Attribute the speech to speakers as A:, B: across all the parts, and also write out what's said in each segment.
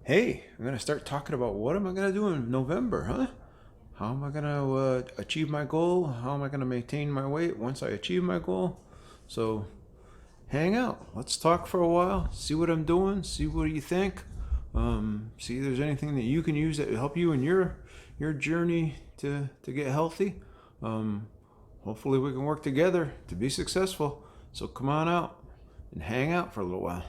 A: Hey, I'm going to start talking about what am I going to do in November, huh? How am I going to achieve my goal? How am I going to maintain my weight once I achieve my goal? So, hang out. Let's talk for a while. See what I'm doing. See what you think. See if there's anything that you can use that will help you in your journey to get healthy. Um, Hopefully, we can work together to be successful. So, come on out and hang out for a little while.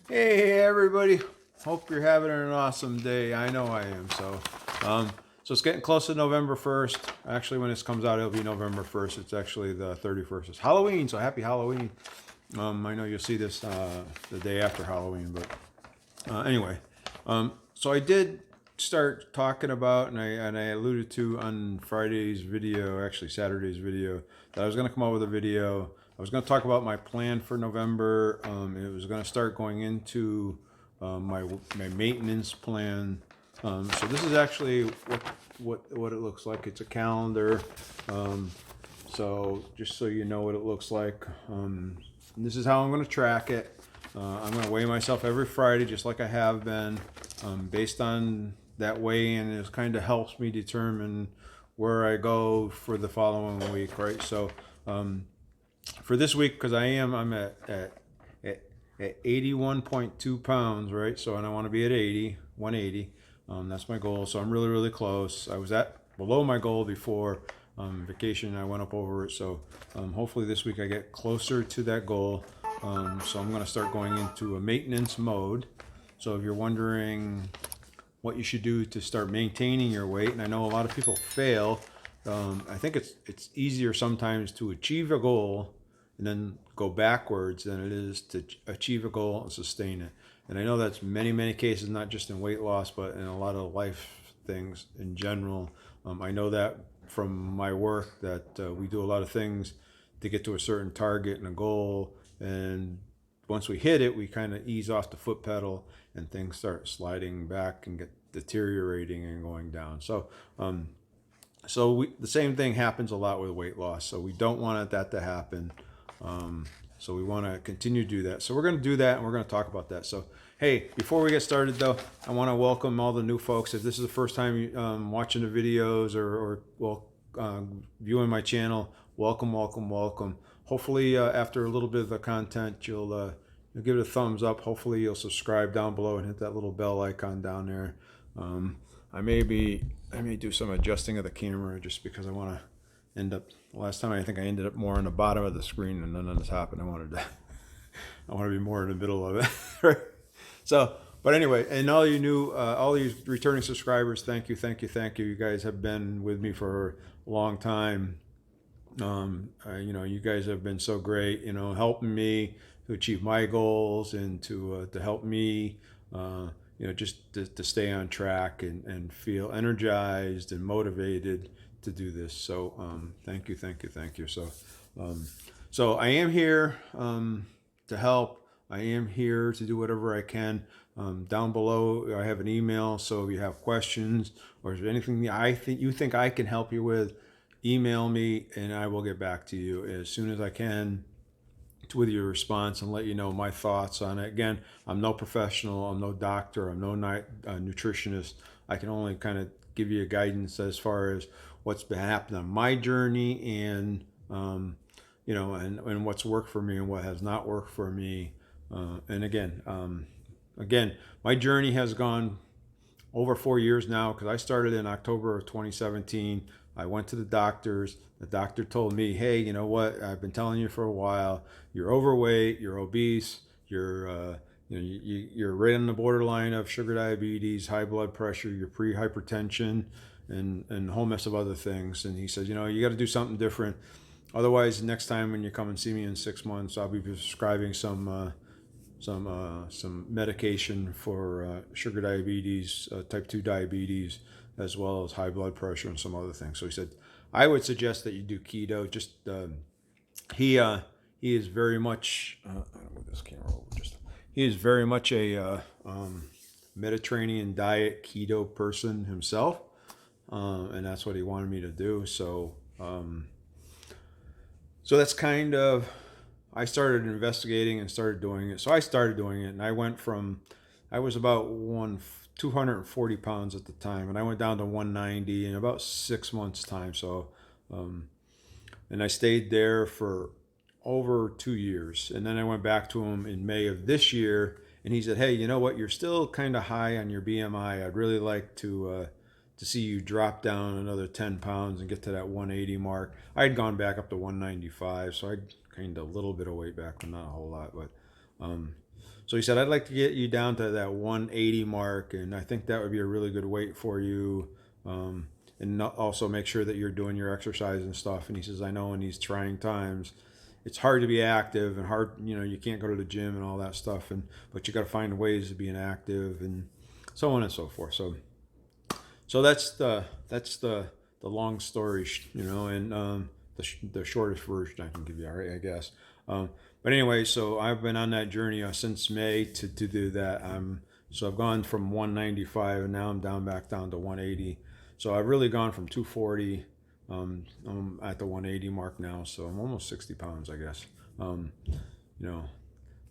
A: Hey everybody! Hope you're having an awesome day. I know I am. So it's getting close to November 1st. Actually, when this comes out, it'll be November 1st. It's actually the 31st. It's Halloween, so happy Halloween. I know you'll see this the day after Halloween, but anyway. So I did start talking about, and I alluded to on Friday's video, actually Saturday's video, that I was going to come out with a video. I was going to talk about my plan for November. It was going to start going into my maintenance plan. So this is actually what it looks like. It's a calendar. So just so you know what it looks like. This is how I'm going to track it. I'm going to weigh myself every Friday, just like I have been. Based on that weigh-in, it kind of helps me determine where I go for the following week, right? So for this week, because I'm at 81.2 pounds, right? So, and I want to be at 180. That's my goal. So I'm really close. I was at below my goal before vacation. I went up over it. So hopefully this week I get closer to that goal. So I'm going to start going into a maintenance mode. So if you're wondering what you should do to start maintaining your weight, and I know a lot of people fail, I think it's easier sometimes to achieve a goal and then go backwards than it is to achieve a goal and sustain it. And I know that's many cases, not just in weight loss, but in a lot of life things in general. I know that from my work that we do a lot of things to get to a certain target and a goal, and once we hit it, we kind of ease off the foot pedal and things start sliding back and get deteriorating and going down. So the same thing happens a lot with weight loss. So we don't want that to happen. So we want to continue to do that. So we're going to do that, and we're going to talk about that. So, hey, before we get started, though, I want to welcome all the new folks. If this is the first time watching the videos or viewing my channel, welcome. Hopefully, after a little bit of the content, you'll give it a thumbs up. Hopefully, you'll subscribe down below and hit that little bell icon down there. I may do some adjusting of the camera just because I want to end up. Last time I think I ended up more on the bottom of the screen, and none of this happened. I want to be more in the middle of it. Right? So, but anyway, and all you returning subscribers, thank you. You guys have been with me for a long time. You guys have been so great. Helping me to achieve my goals and to help me. Just to stay on track and feel energized and motivated to do this. So thank you. So I am here to help. I am here to do whatever I can. Down below, I have an email. So if you have questions or if there's anything you think I can help you with, email me and I will get back to you as soon as I can with your response and let you know my thoughts on it. Again, I'm no professional, I'm no doctor, I'm no nutritionist. I can only kind of give you a guidance as far as what's been happening on my journey and and what's worked for me and what has not worked for me. And again, my journey has gone over 4 years now because I started in October of 2017. I went to the doctors. The doctor told me, hey, you know what? I've been telling you for a while. You're overweight. You're obese. You're right on the borderline of sugar diabetes, high blood pressure. You're pre-hypertension, and a whole mess of other things. And he says, you got to do something different. Otherwise, next time when you come and see me in 6 months, I'll be prescribing some medication for sugar diabetes, type 2 diabetes, as well as high blood pressure and some other things. So he said, I would suggest that you do keto. Just he is very much. I don't move this camera over. He is very much a Mediterranean diet keto person himself, and that's what he wanted me to do. So So that's kind of, I started investigating and started doing it. So I started doing it, and I went from, I was about 240 pounds at the time, and I went down to 190 in about 6 months time. So and I stayed there for over 2 years, and then I went back to him in May of this year, and he said, hey, you know what, you're still kind of high on your BMI. I'd really like to see you drop down another 10 pounds and get to that 180 mark. I had gone back up to 195, so I'd gained a little bit of weight back, but not a whole lot. But so he said, I'd like to get you down to that 180 mark, and I think that would be a really good weight for you. And also make sure that you're doing your exercise and stuff. And he says, I know in these trying times, it's hard to be active and hard, you can't go to the gym and all that stuff, but you got to find ways to be active and so on and so forth. So that's the long story, and the shortest version I can give you, all right, I guess. But anyway, so I've been on that journey since May to do that. So I've gone from 195 and now I'm back down to 180. So I've really gone from 240. I'm at the 180 mark now, so I'm almost 60 pounds, I guess.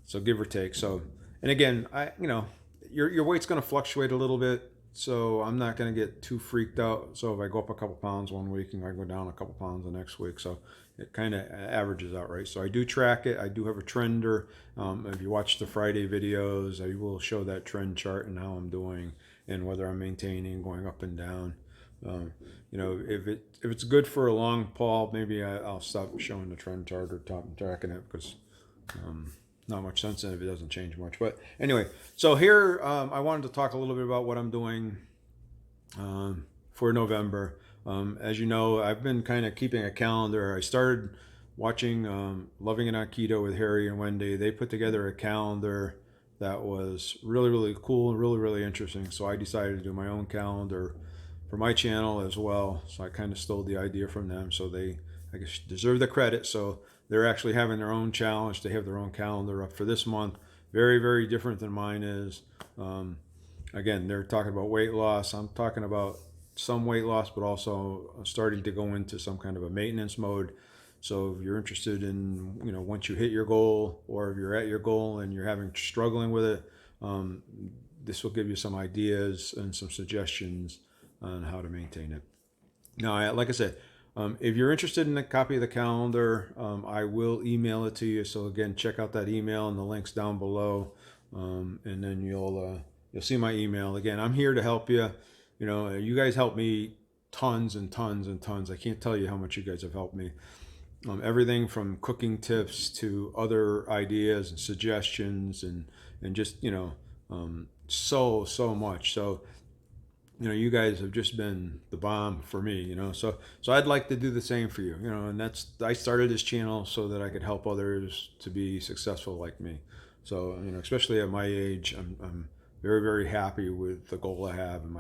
A: So give or take. So, and again, your weight's going to fluctuate a little bit. So I'm not going to get too freaked out. So if I go up a couple pounds one week and I go down a couple pounds the next week, so it kind of averages out, right? So I do track it. I do have a trender. If you watch the Friday videos, I will show that trend chart and how I'm doing and whether I'm maintaining, going up and down. If it's good for a long haul, maybe I'll stop showing the trend chart or tracking it because not much sense in it if it doesn't change much. But anyway, so here I wanted to talk a little bit about what I'm doing for November. As you know, I've been kind of keeping a calendar. I started watching Loving It on Keto with Harry and Wendy. They put together a calendar that was really, really cool and really, really interesting. So I decided to do my own calendar for my channel as well. So I kind of stole the idea from them. So they, I guess, deserve the credit. So they're actually having their own challenge. They have their own calendar up for this month. Very, very different than mine is. Again, they're talking about weight loss. I'm talking about some weight loss, but also starting to go into some kind of a maintenance mode. So if you're interested in, once you hit your goal, or if you're at your goal and you're struggling with it, this will give you some ideas and some suggestions on how to maintain it. Now, like I said, if you're interested in a copy of the calendar, I will email it to you. So again, check out that email and the links down below, and then you'll see my email. Again, I'm here to help you. You guys help me tons and tons and tons. I can't tell you how much you guys have helped me. Everything from cooking tips to other ideas and suggestions and just so much. So you guys have just been the bomb for me, so I'd like to do the same for you, and I started this channel so that I could help others to be successful like me. So, especially at my age, I'm very, very happy with the goal I have, and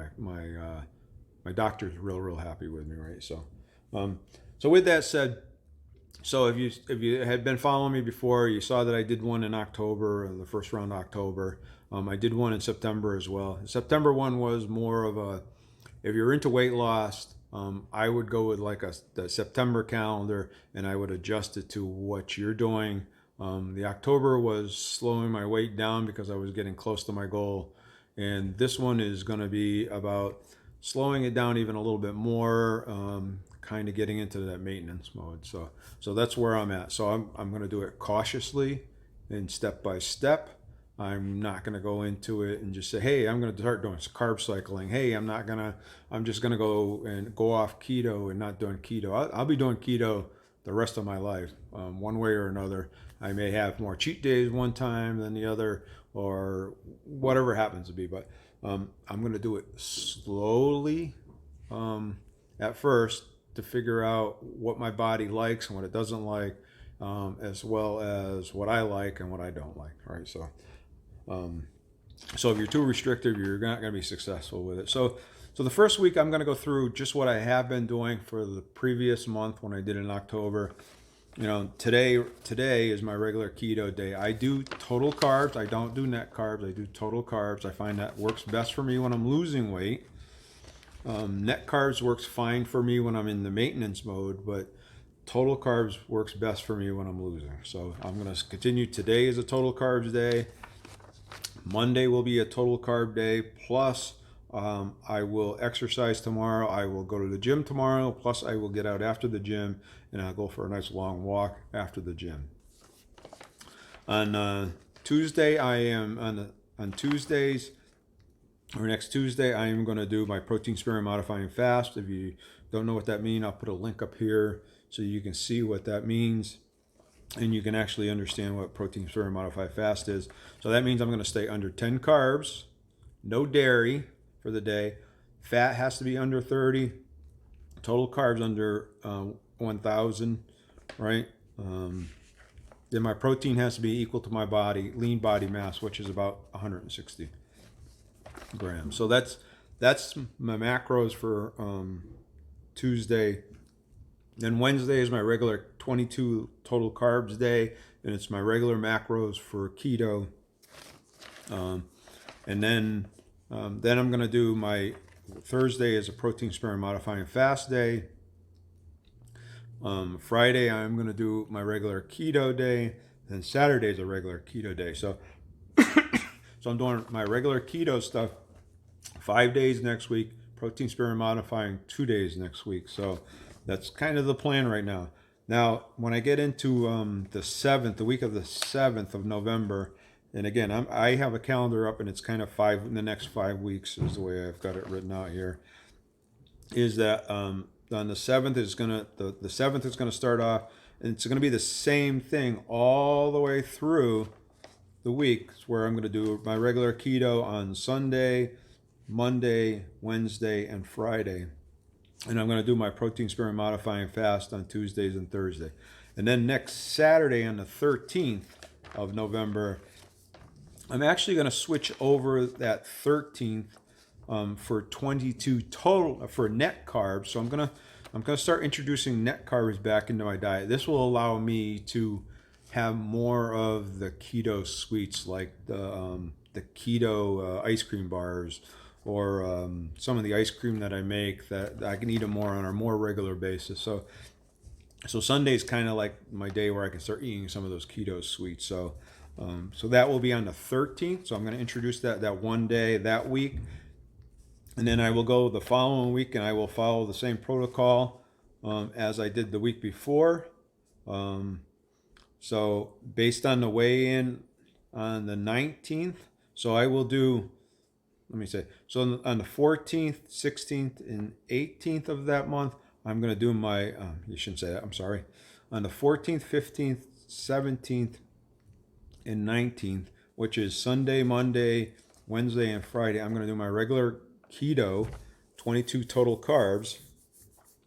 A: my doctor's real happy with me, right? So, so with that said, so if you had been following me before, you saw that I did one in October, the first round of October. I did one in September as well. The September one was more of a, if you're into weight loss, I would go with like the September calendar, and I would adjust it to what you're doing. The October was slowing my weight down because I was getting close to my goal. And this one is going to be about slowing it down even a little bit more, kind of getting into that maintenance mode. So that's where I'm at. So I'm going to do it cautiously and step by step. I'm not going to go into it and just say, hey, I'm going to start doing carb cycling. Hey, I'm just going to go off keto and not doing keto. I'll be doing keto the rest of my life, one way or another. I may have more cheat days one time than the other, or whatever happens to be, but I'm going to do it slowly at first to figure out what my body likes and what it doesn't like, as well as what I like and what I don't like, right? So if you're too restrictive, you're not going to be successful with it. So the first week I'm going to go through just what I have been doing for the previous month when I did it in October. Today is my regular keto day. I do total carbs. I don't do net carbs. I do total carbs. I find that works best for me when I'm losing weight. Net carbs works fine for me when I'm in the maintenance mode, but total carbs works best for me when I'm losing. So I'm going to continue. Today is a total carbs day. Monday will be a total carb day. Plus, I will exercise tomorrow. I will go to the gym tomorrow. Plus, I will get out after the gym and I'll go for a nice long walk after the gym. On Tuesday, on Tuesdays, or next Tuesday, I am going to do my protein sparing modifying fast. If you don't know what that means, I'll put a link up here so you can see what that means. And you can actually understand what protein sparing modified fast is. So that means I'm going to stay under 10 carbs, no dairy for the day. Fat has to be under 30. Total carbs under 1,000, right? Then my protein has to be equal to my lean body mass, which is about 160 grams. So that's my macros for Tuesday. Then Wednesday is my regular 22 total carbs day, and it's my regular macros for keto. And then I'm going to do my Thursday is a protein sparing modifying fast day. Friday I'm going to do my regular keto day. Then Saturday is a regular keto day. So I'm doing my regular keto stuff 5 days next week. Protein sparing modifying 2 days next week. So that's kind of the plan right now. Now, when I get into the week of the 7th of November, and again, I have a calendar up, and it's kind of in the next 5 weeks is the way I've got it written out here. Is that on the 7th is gonna the 7th is gonna start off, and it's gonna be the same thing all the way through the weeks, where I'm gonna do my regular keto on Sunday, Monday, Wednesday, and Friday. And I'm going to do my protein sparing modifying fast on Tuesdays and Thursday. And then next Saturday on the 13th of November, I'm actually going to switch over that 13th for 22 total for net carbs. So I'm going to start introducing net carbs back into my diet. This will allow me to have more of the keto sweets, like the keto ice cream bars, or some of the ice cream that I make, that I can eat them more on a more regular basis. So Sunday is kind of like my day where I can start eating some of those keto sweets. So that will be on the 13th. So I'm going to introduce that one day that week. And then I will go the following week, and I will follow the same protocol as I did the week before. So based on the weigh-in on the 19th, so I will do, let me say, so on the 14th, 16th, and 18th of that month, I'm going to do my, you shouldn't say that, I'm sorry. On the 14th, 15th, 17th, and 19th, which is Sunday, Monday, Wednesday, and Friday, I'm going to do my regular keto, 22 total carbs.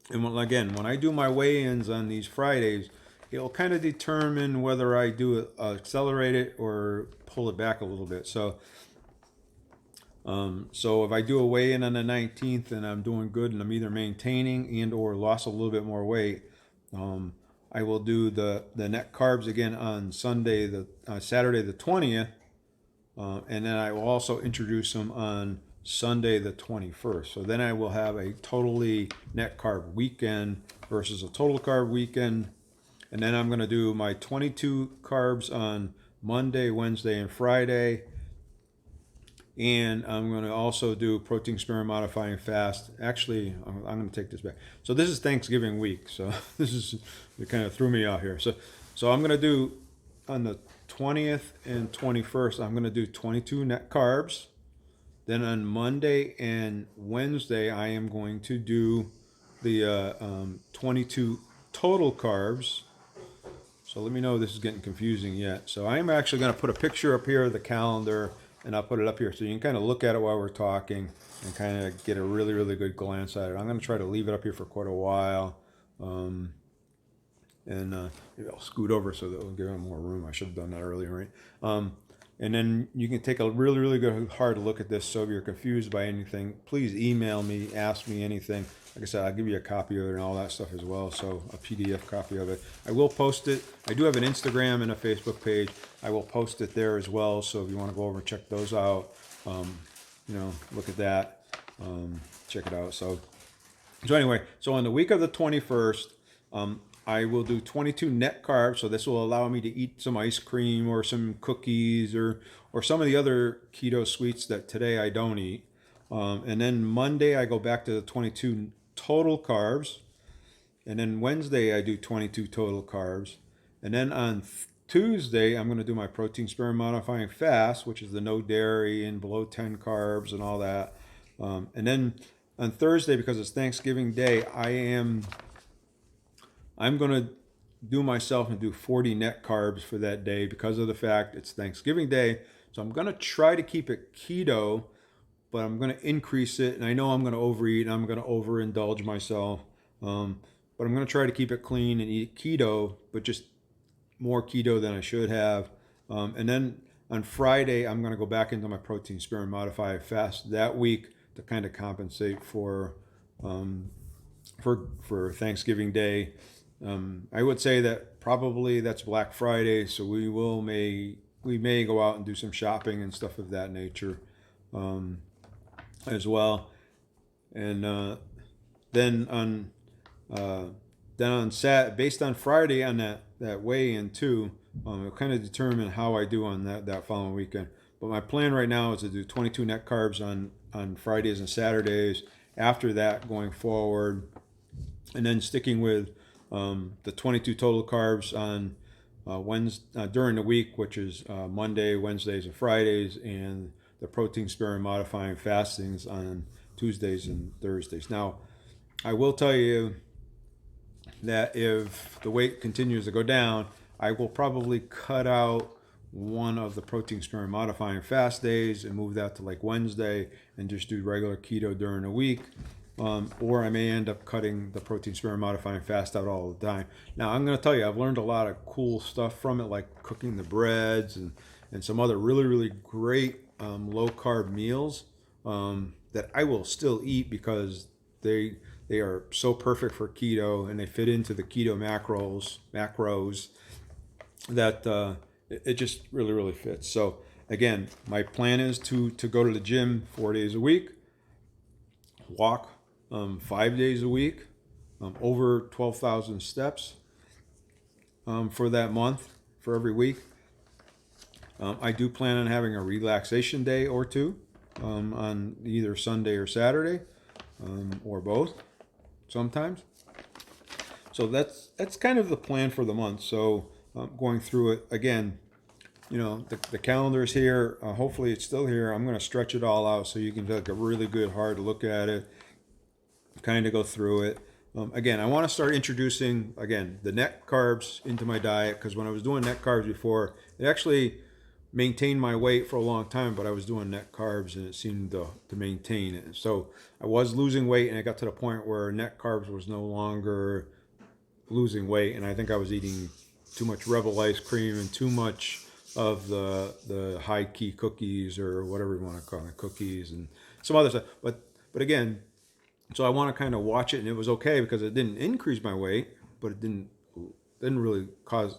A: And when I do my weigh-ins on these Fridays, it'll kind of determine whether I do accelerate it or pull it back a little bit. So if I do a weigh-in on the 19th and I'm doing good and I'm either maintaining and or lost a little bit more weight, I will do the net carbs again on Saturday the 20th, and then I will also introduce them on Sunday the 21st. So then I will have a totally net carb weekend versus a total carb weekend. And then I'm going to do my 22 carbs on Monday, Wednesday, and Friday. And I'm going to also do protein sparing modifying fast. Actually, I'm going to take this back. So this is Thanksgiving week. So it kind of threw me out here. So I'm going to do on the 20th and 21st, I'm going to do 22 net carbs. Then on Monday and Wednesday, I am going to do the 22 total carbs. So let me know if this is getting confusing yet. So I'm actually going to put a picture up here of the calendar, and I'll put it up here so you can kind of look at it while we're talking and kind of get a really, really good glance at it. I'm going to try to leave it up here for quite a while. Maybe I'll scoot over so that it'll give them more room. I should have done that earlier, right? And then you can take a really, really good hard look at this. So if you're confused by anything, please email me, ask me anything. Like I said, I'll give you a copy of it and all that stuff as well. So a PDF copy of it. I will post it. I do have an Instagram and a Facebook page. I will post it there as well. So if you want to go over and check those out, look at that, check it out. So anyway, so on the week of the 21st, I will do 22 net carbs, so this will allow me to eat some ice cream or some cookies or some of the other keto sweets that today I don't eat. And then Monday I go back to the 22 total carbs, and then Wednesday I do 22 total carbs, and then on Tuesday I'm going to do my protein sparing modifying fast, which is the no dairy and below 10 carbs and all that. And then on Thursday, because it's Thanksgiving Day, I'm going to do myself and do 40 net carbs for that day because of the fact it's Thanksgiving Day. So I'm going to try to keep it keto, but I'm going to increase it. And I know I'm going to overeat and I'm going to overindulge myself. But I'm going to try to keep it clean and eat keto, but just more keto than I should have. And then on Friday, I'm going to go back into my protein sparing modified fast that week to kind of compensate for Thanksgiving Day. I would say that probably that's Black Friday, so we may go out and do some shopping and stuff of that nature as well. And then on based on Friday on that weigh-in too, it'll kind of determine how I do on that following weekend. But my plan right now is to do 22 net carbs on Fridays and Saturdays. After that, going forward, and then sticking with the 22 total carbs on Wednesday during the week, which is Monday, Wednesdays, and Fridays, and the protein sparing modifying fastings on Tuesdays and Thursdays. Now, I will tell you that if the weight continues to go down, I will probably cut out one of the protein sparing modifying fast days and move that to like Wednesday and just do regular keto during the week. Or I may end up cutting the protein sparing modifying fast out all the time. Now, I'm going to tell you, I've learned a lot of cool stuff from it, like cooking the breads and some other really, really great low carb meals that I will still eat because they are so perfect for keto and they fit into the keto macros that it just really, really fits. So again, my plan is to go to the gym 4 days a week, walk 5 days a week, over 12,000 steps for that month, for every week. I do plan on having a relaxation day or two on either Sunday or Saturday, or both sometimes. So that's kind of the plan for the month. So going through it again, the calendar is here. Hopefully it's still here. I'm going to stretch it all out so you can take a really good hard look at it, kind of go through it. Again, I want to start introducing, the net carbs into my diet, because when I was doing net carbs before, it actually maintained my weight for a long time, but I was doing net carbs and it seemed to maintain it. So I was losing weight, and it got to the point where net carbs was no longer losing weight, and I think I was eating too much Rebel ice cream and too much of the high key cookies, or whatever you want to call it, cookies and some other stuff. But again, so I want to kind of watch it, and it was okay because it didn't increase my weight, but it didn't really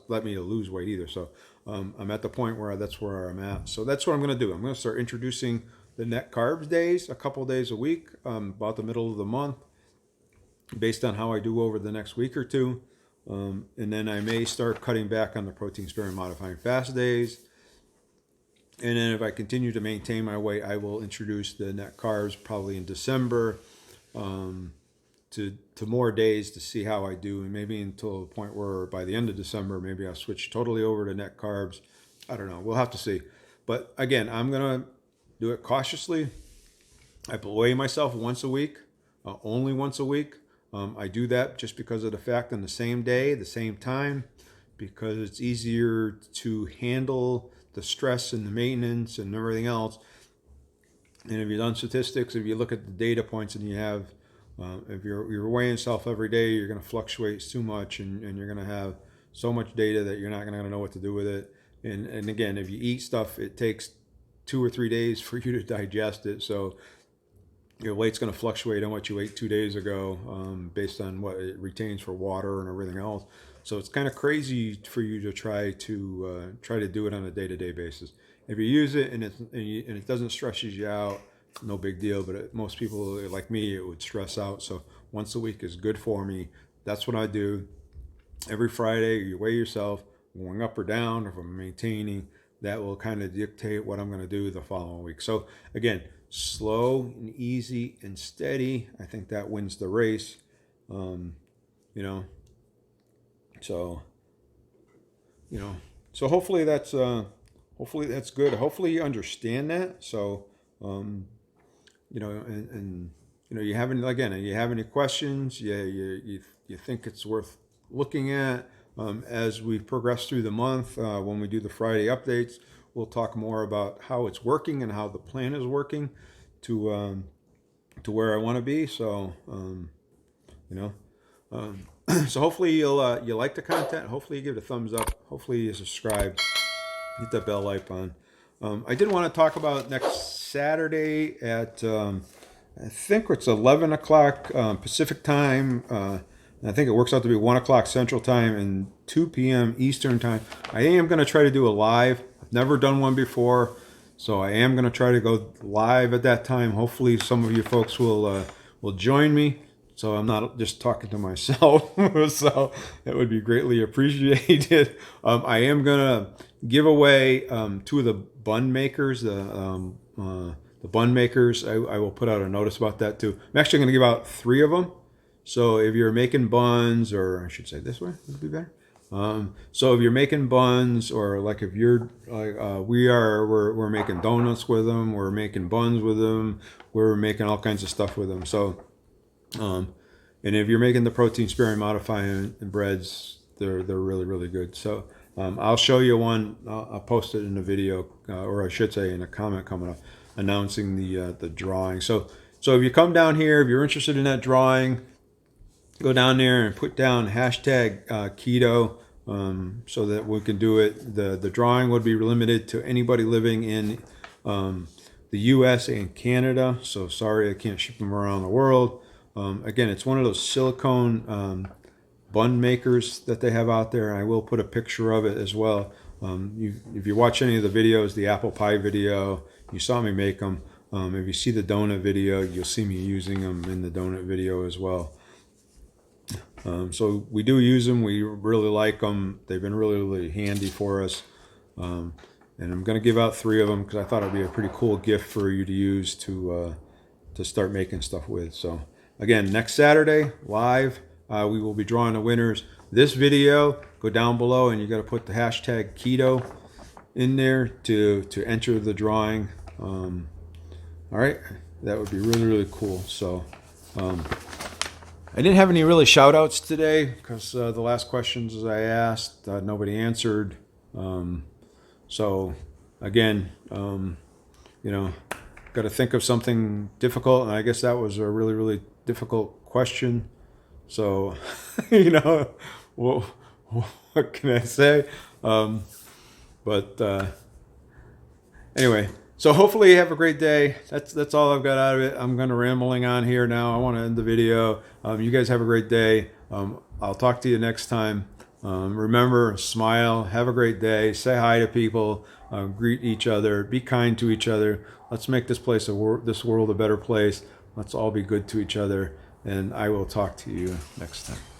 A: let me to lose weight either. So I'm at the point where that's where I'm at. So that's what I'm going to do. I'm going to start introducing the net carbs days, a couple days a week, about the middle of the month, based on how I do over the next week or two. And then I may start cutting back on the protein sparing modifying fast days. And then if I continue to maintain my weight, I will introduce the net carbs probably in December, to more days to see how I do, and maybe until the point where by the end of December, maybe I'll switch totally over to net carbs. I don't know. We'll have to see. But again, I'm going to do it cautiously. I weigh myself once a week, only once a week. I do that just because of the fact on the same day, the same time, because it's easier to handle the stress and the maintenance and everything else. And if you've done statistics, if you look at the data points and you have, if you're weighing yourself every day, you're going to fluctuate too much, and you're going to have so much data that you're not going to know what to do with it. And again, if you eat stuff, it takes 2 or 3 days for you to digest it. So your weight's going to fluctuate on what you ate 2 days ago, based on what it retains for water and everything else. So it's kind of crazy for you to try to do it on a day-to-day basis. If you use it and it doesn't stress you out, no big deal. But most people like me, it would stress out. So once a week is good for me. That's what I do. every Friday you weigh yourself, going up or down, if I'm maintaining, that will kind of dictate what I'm going to do the following week. So again, slow and easy and steady. I think that wins the race. You know, so, you know, so hopefully that's good. Hopefully you understand that. So, you know, and you know, you have any questions? Yeah, you think it's worth looking at as we progress through the month. When we do the Friday updates, we'll talk more about how it's working and how the plan is working to where I want to be. So, you know, so hopefully you like the content. Hopefully you give it a thumbs up. Hopefully you subscribe. Hit that bell icon. I did want to talk about next Saturday at I think it's 11 o'clock Pacific time. I think it works out to be 1 o'clock Central time and 2 p.m. Eastern time. I am going to try to do a live. I've never done one before, so I am going to try to go live at that time. Hopefully some of you folks will join me, so I'm not just talking to myself. So it would be greatly appreciated. I am going to give away 2 of the bun makers, the bun makers. I will put out a notice about that too. I'm actually going to give out 3 of them. So if you're making buns, or I should say this way, would be better. So if you're making buns, or like if you're like we're making donuts with them, we're making buns with them, we're making all kinds of stuff with them. So, and if you're making the protein sparing modifying breads, they're really, really good. So I'll show you one. I'll post it in a video, or I should say in a comment coming up, announcing the drawing. So if you come down here, if you're interested in that drawing, go down there and put down hashtag keto, so that we can do it. The drawing would be limited to anybody living in the US and Canada. So sorry, I can't ship them around the world. Again, it's one of those silicone bun makers that they have out there. I will put a picture of it as well. If you watch any of the videos, the apple pie video, you saw me make them. If you see the donut video, you'll see me using them in the donut video as well. So we do use them. We really like them. They've been really, really handy for us. And I'm going to give out 3 of them because I thought it'd be a pretty cool gift for you to use to start making stuff with. So again, next Saturday live, we will be drawing the winners. This video, go down below and you got to put the hashtag keto in there to enter the drawing. All right, that would be really, really cool. So I didn't have any really shout outs today because the last questions I asked, nobody answered. So again, you know, got to think of something difficult, and I guess that was a really, really difficult question. So, you know, well, what can I say? But anyway, so hopefully you have a great day. That's all I've got out of it. I'm going to rambling on here now. I want to end the video. You guys have a great day. I'll talk to you next time. Remember, smile, have a great day, say hi to people, greet each other, be kind to each other. Let's make this world a better place. Let's all be good to each other, and I will talk to you next time.